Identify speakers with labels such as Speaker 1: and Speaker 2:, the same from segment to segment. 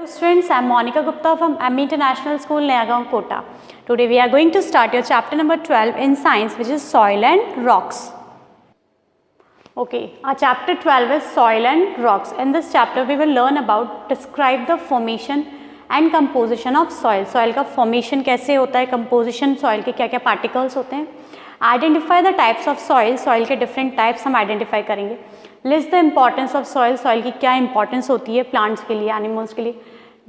Speaker 1: students, I am Monica Gupta from ME International School, Nayagaon, Kota. Today we are going to start your chapter number 12 in science, which is soil and rocks. Okay, our chapter 12 is soil and rocks. In this chapter we will learn about describe the formation and composition of soil. Soil का formation कैसे होता है, composition soil के क्या क्या particles होते हैं. Identify the types of soil. Soil के different types हम identify करेंगे. List the importance of soil. Soil की क्या importance होती है plants के लिए, animals के लिए.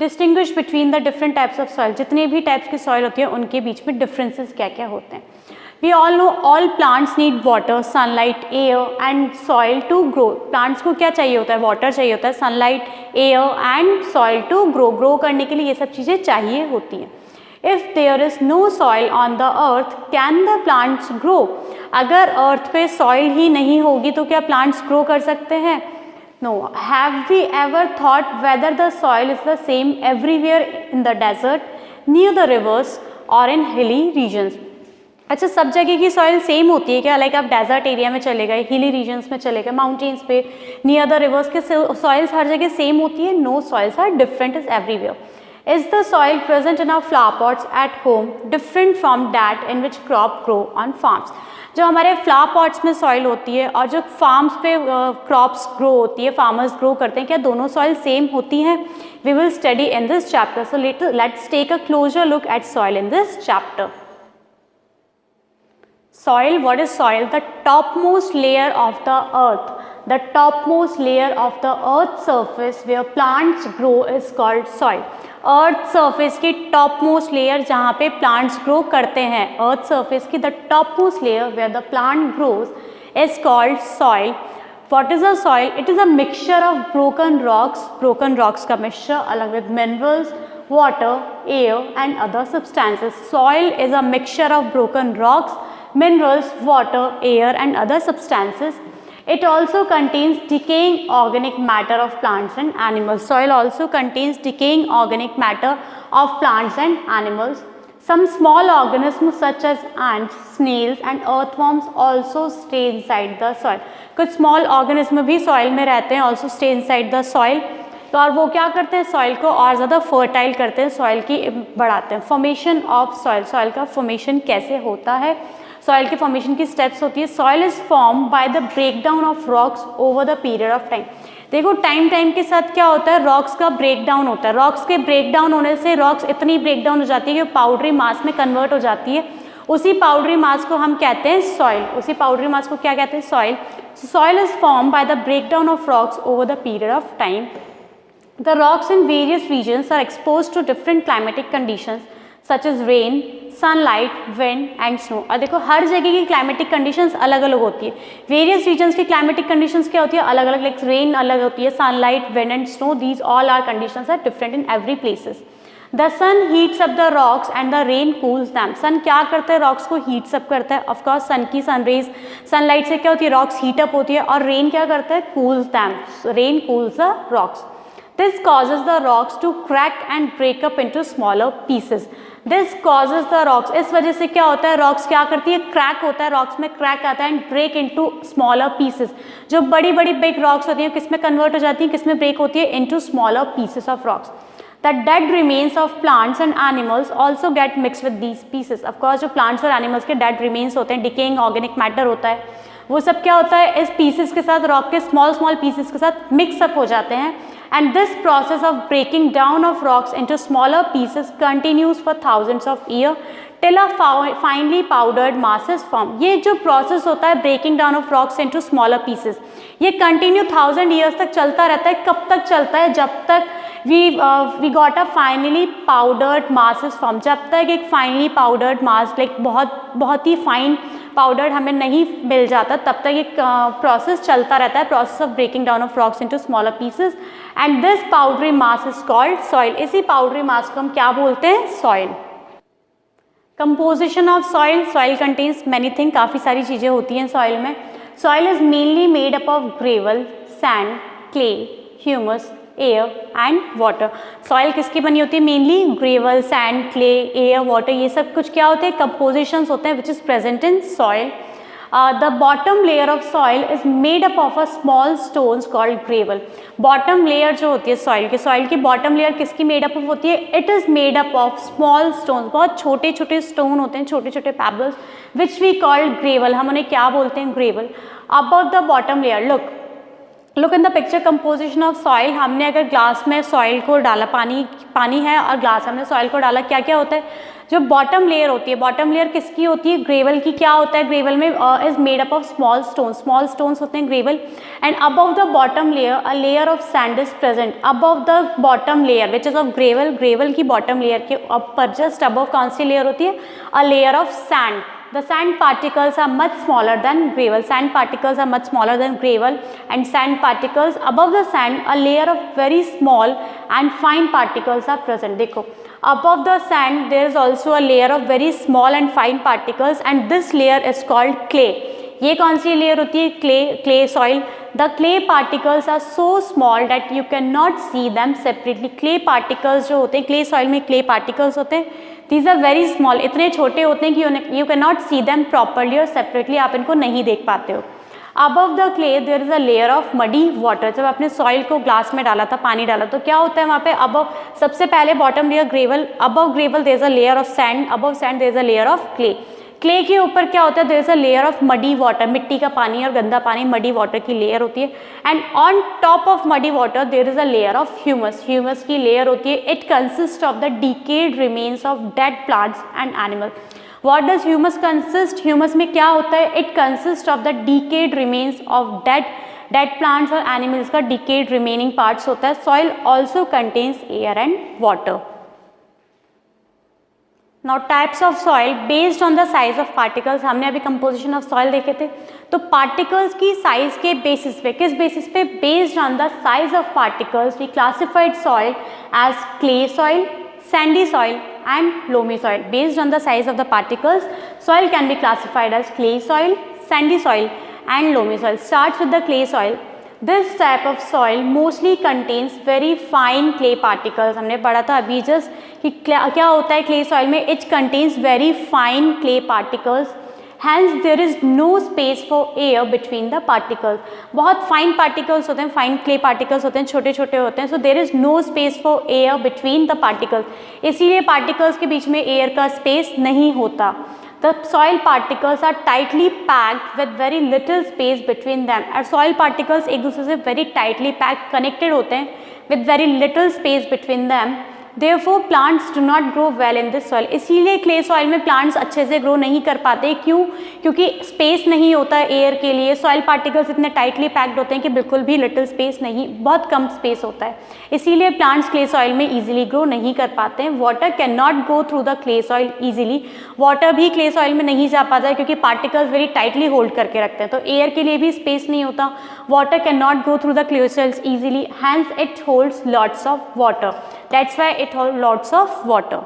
Speaker 1: Distinguish between the different types of soil. जितने भी types की soil होती है उनके बीच में differences क्या क्या होते हैं. We all know all plants need water, sunlight, air and soil to grow. Plants को क्या चाहिए होता है? Water चाहिए होता है, sunlight, air and soil to grow. Grow करने के लिए ये सब चीज़ें चाहिए होती हैं. If there is no soil on the earth, can the plants grow? अगर earth पे soil ही नहीं होगी तो क्या plants grow कर सकते हैं? No. Have we ever thought whether the soil is the same everywhere in the desert, near the rivers or in hilly regions? अच्छा, सब जगह की सॉइल सेम होती है क्या? लाइक आप डेजर्ट एरिया में चले गए, हिली रीजन्स में चले गए, माउंटेन्स पे, नियर द रिवर्स के सॉइल्स हर जगह सेम होती है? No, soils are different is everywhere. Is the soil present in our flower pots at home different from that in which crop grow on farms? जो हमारे flower pots में soil होती है और जो फार्म्स पे क्रॉप्स ग्रो होती है, फार्मर्स ग्रो करते हैं, क्या दोनों सॉइल सेम होती हैं? We will study in this chapter. So let's take a closer look at soil in this chapter. Soil, what is soil? The topmost layer of the earth. The topmost layer of the earth's surface where plants grow is called soil. Earth surface की topmost layer जहाँ पे plants grow करते हैं, earth surface की the topmost layer where the plant grows is called soil. What is a soil? It is a mixture of broken rocks का mixture along with minerals, water, air and other substances. Soil is a mixture of broken rocks, minerals, water, air and other substances. It also contains decaying organic matter of plants and animals. Soil also contains decaying organic matter of plants and animals. Some small organisms such as ants, snails and earthworms also stay inside the soil. कुछ small organism भी soil में रहते हैं, also stay inside the soil. तो और वो क्या करते हैं? सॉइल को और ज़्यादा फर्टाइल करते हैं, सॉइल की बढ़ाते हैं. Formation of soil. सॉइल का फॉर्मेशन कैसे होता है? सॉइल के फॉर्मेशन की स्टेप्स होती है. Soil is form by the breakdown of rocks over the period of time. देखो टाइम के साथ क्या होता है? रॉक्स का ब्रेकडाउन होता है. रॉक्स के ब्रेकडाउन होने से रॉक्स इतनी ब्रेकडाउन हो जाती है कि पाउडरी मास में कन्वर्ट हो जाती है. उसी पाउडरी मास को हम कहते हैं सॉइल. उसी पाउडरी मास को क्या कहते हैं? Soil. Soil is form by the breakdown of rocks over the period of time. The rocks in various regions are exposed to different climatic conditions such as rain, sunlight, wind and snow. और देखो हर जगह की climatic conditions अलग अलग होती है. Various regions की climatic conditions क्या होती है? अलग अलग. Like rain अलग होती है, sunlight, wind and snow. These all are conditions are different in every places. The sun heats up the rocks and the rain cools them. Sun क्या करता है? Rocks को heats up करता है. Of course sun की sun rays, sunlight से क्या होती है? Rocks heat up होती है. और rain क्या करता है? Cools them. Rain cools the rocks. This causes the rocks to crack and break up into smaller pieces. This causes the rocks. इस वजह से क्या होता है? रॉक्स क्या करती है? क्रैक होता है, रॉक्स में क्रैक आता है and break into smaller pieces. जो बड़ी बड़ी बिग रॉक्स होती हैं किस में कन्वर्ट हो जाती हैं? किस में ब्रेक होती है? Into smaller pieces of rocks. The dead remains of plants and animals also get mixed with these pieces. Of course जो plants और animals के dead remains होते हैं, decaying organic matter होता है, वो सब क्या होता है? इस pieces के साथ, रॉक के small pieces के साथ mix up हो जाते हैं. And this process of breaking down of rocks into smaller pieces continues for thousands of years till a finely powdered mass is formed. ये जो process होता है breaking down of rocks into smaller pieces, ये continue 1000 years तक चलता रहता है. कब तक चलता है? जब तक we got a finely powdered mass is formed. जब तक एक finely powdered mass like बहुत ही fine पाउडर हमें नहीं मिल जाता, तब तक एक प्रोसेस चलता रहता है, process of breaking down of rocks into smaller pieces and this powdery mass is called soil. इसी पाउडरी मास को हम क्या बोलते हैं? Soil. Composition of soil. Soil contains many thing. काफ़ी सारी चीज़ें होती हैं सॉइल में. Soil is mainly made up of gravel, sand, clay, humus, air and water. Soil किसकी बनी होती है? Mainly gravel, sand, clay, air, water. ये सब कुछ क्या होते हैं? कंपोजिशंस होते हैं which is present in soil. The bottom layer of soil is made up of a small stones called gravel. Bottom layer जो होती है soil की bottom layer किसकी made up होती है? It is made up of small stones. बहुत छोटे छोटे stone होते हैं, छोटे छोटे pebbles, which we call gravel. हम उन्हें क्या बोलते हैं? Gravel. Above the bottom layer, look in the picture composition of soil. हमने अगर ग्लास में soil को डाला, पानी है और ग्लास हमने soil को डाला, क्या क्या होता है? जो बॉटम लेयर होती है, बॉटम लेयर किसकी होती है? ग्रेवल की. क्या होता है ग्रेवल में? Is made up of small stones होते हैं gravel. And above the bottom layer a layer of sand is present. Above the bottom layer which is of gravel की बॉटम लेयर के ऊपर जस्ट अबव कौन सी layer होती है? अ layer of sand. The sand particles are much smaller than gravel. Sand particles are much smaller than gravel, and sand particles above the sand, a layer of very small and fine particles are present. देखो, above the sand there is also a layer of very small and fine particles, and this layer is called clay. ये कौन सी layer होती है? clay soil. The clay particles are so small that you cannot see them separately. clay particles जो होते हैं, clay soil में clay particles होते हैं, these are very small. इतने छोटे होते हैं कि you cannot see them properly or separately. आप इनको नहीं देख पाते हो. Above the clay there is a layer of muddy water. जब आपने soil को ग्लास में डाला था, पानी डाला, तो क्या होता है वहाँ पे? above, सबसे पहले bottom layer gravel, above gravel there is a layer of sand, above sand there is a layer of clay. Clay के ऊपर क्या होता है? There is a layer of muddy water. मिट्टी का पानी और गंदा पानी, मडी वाटर की लेयर होती है. And on top of muddy water there is a layer of humus. Humus की लेयर होती है. It consist of the decayed remains of dead plants and animal. What does humus consist? Humus में क्या होता है? It consist of the decayed remains of dead plants और animals का decayed remaining parts होता है. Soil also contains air and water. Now types of soil based on the size of particles. हमने अभी composition of soil देखे थे. तो particles की size के basis पे, किस basis पे? Based on the size of particles we classified soil as clay soil, sandy soil and loamy soil. Based on the size of the particles, soil can be classified as clay soil, sandy soil and loamy soil. Starts with the clay soil. This type of soil mostly contains very fine clay particles. हमने पढ़ा था अभी just कि क्या होता है clay soil में? It contains very fine clay particles. Hence there is no space for air between the particles. बहुत fine particles होते हैं, fine clay particles होते हैं, छोटे छोटे होते हैं. So there is no space for air between the particles. इसीलिए particles के बीच में air का space नहीं होता. The soil particles are tightly packed with very little space between them. और soil particles एक दूसरे से very tightly packed connected होते हैं with very little space between them. Therefore plants do not grow well in this soil. इसीलिए clay soil में plants अच्छे से grow नहीं कर पाते. क्यों? क्योंकि space नहीं होता है air के लिए. soil particles इतने tightly packed होते हैं कि बिल्कुल भी little space नहीं, बहुत कम space होता है. इसीलिए plants clay soil में easily grow नहीं कर पाते हैं. Water cannot go through the clay soil easily. Water भी clay soil में नहीं जा पाता है क्योंकि particles very tightly hold करके रखते हैं. तो air के लिए भी space नहीं होता. Water cannot go through the clay soils easily. Hence it holds lots of water. That's why it holds lots of water.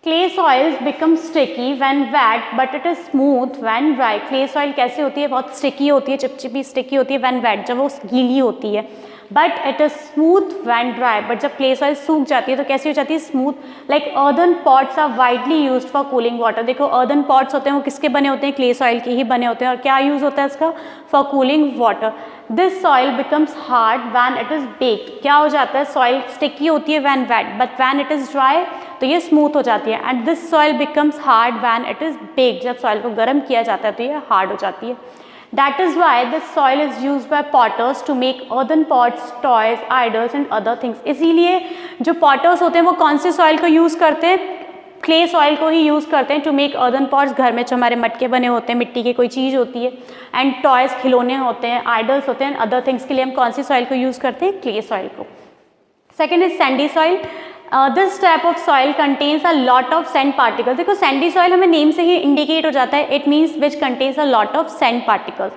Speaker 1: Clay soils become sticky when wet, but it is smooth when dry. Clay soil कैसे होती है? बहुत sticky होती है, चिपचिपी sticky होती है when wet, जब वो गीली होती है. But it is smooth when dry. But जब clay soil सूख जाती है तो कैसी हो जाती है? Smooth. Like earthen pots are widely used for cooling water. देखो earthen pots होते हैं वो किसके बने होते हैं? clay soil के ही बने होते हैं. और क्या यूज़ होता है इसका? For cooling water. This soil becomes hard when it is baked. क्या हो जाता है? soil sticky होती है when wet, but when it is dry तो ये smooth हो जाती है. And this soil becomes hard when it is baked. जब soil को गर्म किया जाता है तो ये hard हो जाती है. That is why this soil is used by potters to make earthen pots, toys, idols and other things. इसीलिए जो potters होते हैं वो कौन से soil को use करते हैं? clay soil को ही use करते हैं to make earthen pots. घर में जो हमारे मटके बने होते हैं, मिट्टी की कोई चीज़ होती है, and toys खिलौने होते हैं, idols होते हैं, other things के लिए हम कौन सी soil को use करते हैं? clay soil को. Second is sandy soil. This type of soil contains a lot of sand particles. देखो sandy soil हमें name से ही indicate हो जाता है. It means which contains a lot of sand particles.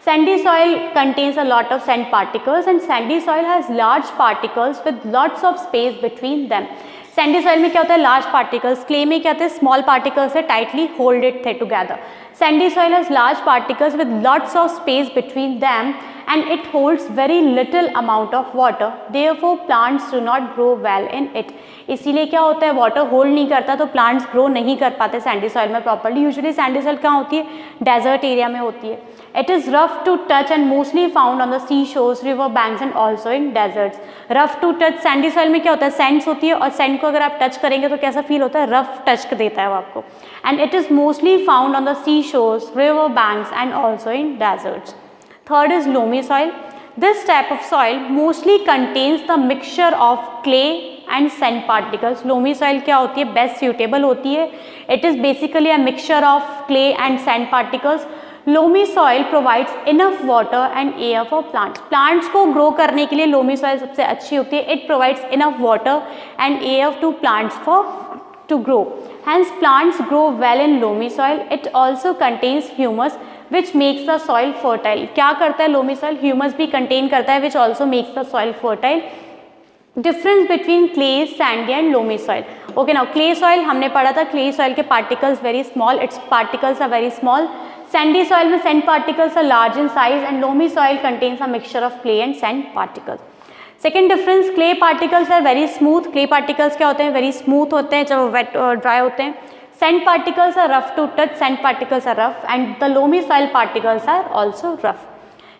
Speaker 1: Sandy soil contains a lot of sand particles and sandy soil has large particles with lots of space between them. Sandy soil में क्या होता है, large particles, clay में क्या होता है, small particles है, tightly holded थे together. Sandy soil has large particles with lots of space between them and it holds very little amount of water. Therefore, plants do not grow well in it. इसीलिए क्या होता है, water hold नहीं करता तो plants grow नहीं कर पाते सैंडी सॉइल में प्रॉपर्ली. यूजुअली सैंडी सॉइल कहाँ होती है, डेजर्ट एरिया में होती है. It is rough to touch and mostly found on the sea shores, river banks and also in deserts. Rough to touch, sandy soil में क्या होता है, सैंड्स होती है और सैंड को अगर आप टच करेंगे तो कैसा फील होता है, रफ टच देता है वो आपको. And it is mostly found on the sea shores, river banks and also in deserts. Third is loamy soil. This type of soil mostly contains the mixture of clay and sand particles. Loamy soil क्या होती है, best suitable होती है. It is basically a mixture of clay and sand particles. Loamy soil provides enough water and air for plants. Plants को grow करने के लिए loamy soil सबसे अच्छी होती है. It provides enough water and air to plants to grow. Hence plants grow well in loamy soil. It also contains humus which makes the soil fertile. क्या करता है loamy soil, humus भी contain करता है which also makes the soil fertile. Difference between clay, sandy and loamy soil. Okay, now clay soil हमने पढ़ा था, clay soil के particles very small, its particles are very small. Sandy soil में sand particles are large in size and loamy soil contains a mixture of clay and sand particles. Second difference, clay particles are very smooth. Clay particles क्या होते हैं, very smooth होते हैं जब wait dry होते हैं. Sand particles are rough to touch, sand particles are rough and the loamy soil particles are also rough.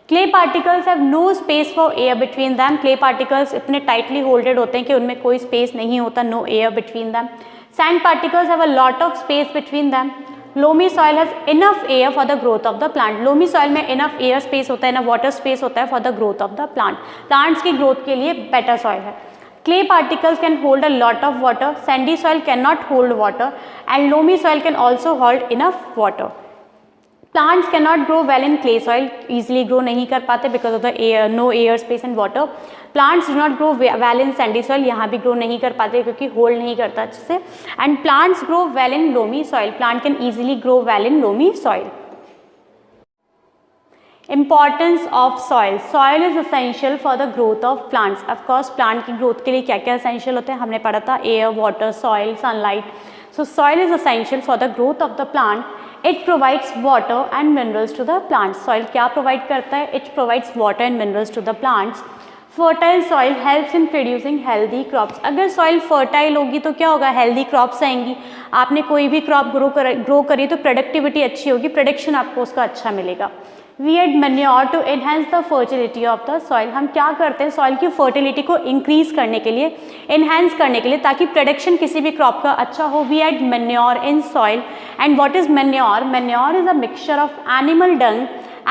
Speaker 1: Clay particles have no space for air between them. Clay particles इतने tightly holded होते हैं कि उनमें कोई space नहीं होता, no air between them. Sand particles have a lot of space between them. Loamy soil has enough air for the growth of the plant. Loamy soil में enough air space होता है, इनफ वाटर स्पेस होता है for the growth of the plant. Plants की growth के लिए better soil है. Clay particles can hold a lot of water. Sandy soil can not hold water and loamy soil can also hold enough water. Plants can not grow well in clay soil, easily grow नहीं कर पाते because of the air, no air space and water. Plants do not grow well in Sandy soil, यहाँ भी grow नहीं कर पाते क्योंकि hold नहीं करता अच्छे से. And plants grow well in loamy soil. Plant can easily grow well in loamy soil. Importance of soil. Soil is essential for the growth of plants. Of course, plant की growth के लिए क्या क्या essential होते हैं हमने पढ़ा था, air, water, soil, sunlight. So soil is essential for the growth of the plant. It provides water and minerals to the plants. Soil क्या provide करता है? It provides water and minerals to the plants. Fertile soil helps in producing healthy crops. अगर soil fertile होगी तो क्या होगा, healthy crops आएंगी. आपने कोई भी crop grow करी तो productivity अच्छी होगी, production आपको उसका अच्छा मिलेगा. We add manure to enhance the fertility of the soil. हम क्या करते हैं, soil की fertility को increase करने के लिए, enhance करने के लिए, ताकि production किसी भी crop का अच्छा हो. We add manure in soil. And what is manure? Manure is a mixture of animal dung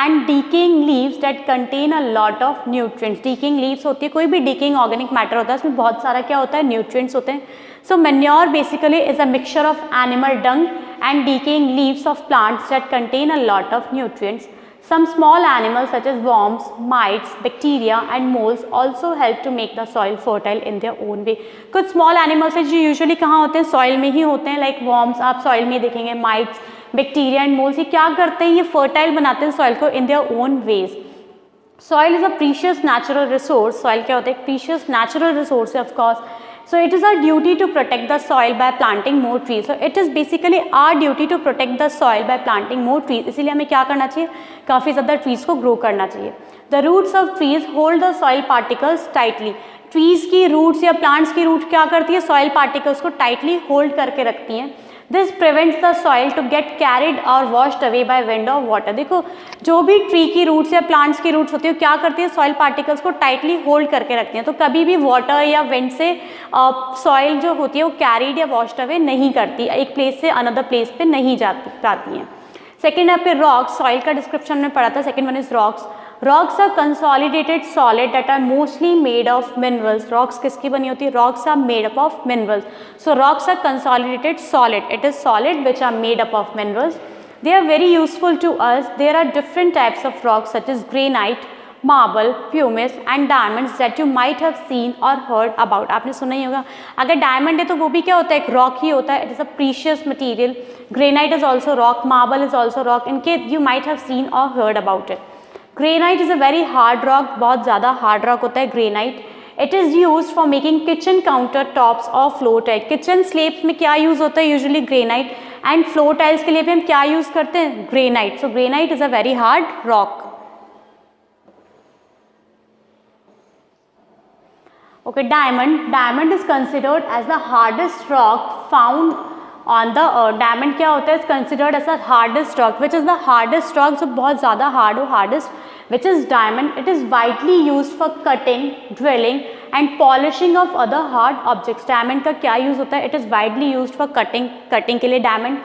Speaker 1: and decaying leaves that contain a lot of nutrients. Decaying leaves होती है, कोई भी decaying organic matter होता है, उसमें बहुत सारा क्या होता है, nutrients होते हैं. So manure basically is a mixture of animal dung and decaying leaves of plants that contain a lot of nutrients. Some small animals such as worms, mites, bacteria and moles also help to make the soil fertile in their own way. कुछ small animals हैं जो usually कहाँ होते हैं, soil में ही होते हैं, like worms आप soil में देखेंगे, mites, bacteria and moles, ये क्या करते हैं, ये fertile बनाते हैं soil को in their own ways. Soil is a precious natural resource. Soil क्या होता है, precious natural resource है of course. So it is our duty to protect the soil by planting more trees. So it is basically our duty to protect the soil by planting more trees. इसीलिए हमें क्या करना चाहिए, काफ़ी ज़्यादा trees को grow करना चाहिए. The roots of trees hold the soil particles tightly. Trees की roots या plants की root क्या करती है, soil particles को tightly hold करके रखती हैं. This prevents the soil to get carried or washed away by wind or water. देखो जो भी ट्री की रूट्स या प्लांट्स की रूट्स होती है क्या करती है, सॉइल पार्टिकल्स को टाइटली होल्ड करके रखती हैं, तो कभी भी वाटर या विंड से सॉइल जो होती है वो कैरीड या वॉश्ड अवे नहीं करती, एक प्लेस से अनदर प्लेस पे नहीं जाती हैं. सेकेंड है पे रॉक्स. सॉइल का डिस्क्रिप्शन में पढ़ा था. Second one is rocks. Rocks are consolidated solid that are mostly made of minerals. Rocks किसकी बनी होती है? Rocks are made up of minerals. So rocks are consolidated solid. It is solid which are made up of minerals. They are very useful to us. There are different types of rocks such as granite, marble, pumice and diamonds that you might have seen or heard about. आपने सुना ही होगा. अगर diamond है तो वो भी क्या होता है, एक rock ही होता है. It is a precious material. Granite is also rock. Marble is also rock. In case you might have seen or heard about it. Granite is a very hard rock. बहुत ज़्यादा हार्ड रॉक होता है granite. It is use for making kitchen counter tops और floor tile. Kitchen slabs में क्या use होता है? Usually granite. And floor tiles के लिए भी हम क्या यूज़ करते हैं? Granite. So granite is a very hard rock. Okay, diamond is considered as the hardest rock found on the earth. Diamond क्या होता है? It's considered as the hardest rock. Which is the hardest rock? जो बहुत ज़्यादा hard हो, hardest. Which is diamond. It is widely used for cutting, drilling and polishing of other hard objects. Diamond का क्या use होता है? It is widely used for cutting के लिए diamond,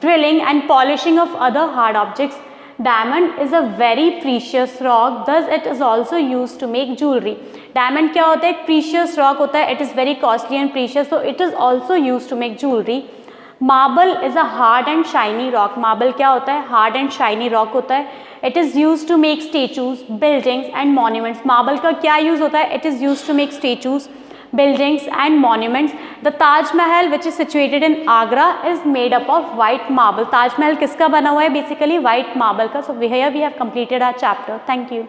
Speaker 1: drilling and polishing of other hard objects. Diamond is a very precious rock, thus it is also used to make jewelry. Diamond क्या होता है? एक precious rock होता है. It is very costly and precious, so it is also used to make jewelry. Marble is a hard and shiny rock. Marble क्या होता है? Hard and shiny rock होता है. It is used to make statues, buildings and monuments. Marble का क्या use होता है? It is used to make statues, buildings and monuments. The Taj Mahal, which is situated in Agra, is made up of white marble. Taj Mahal किसका बना हुआ है? Basically white marble का. So here we have completed our chapter. Thank you.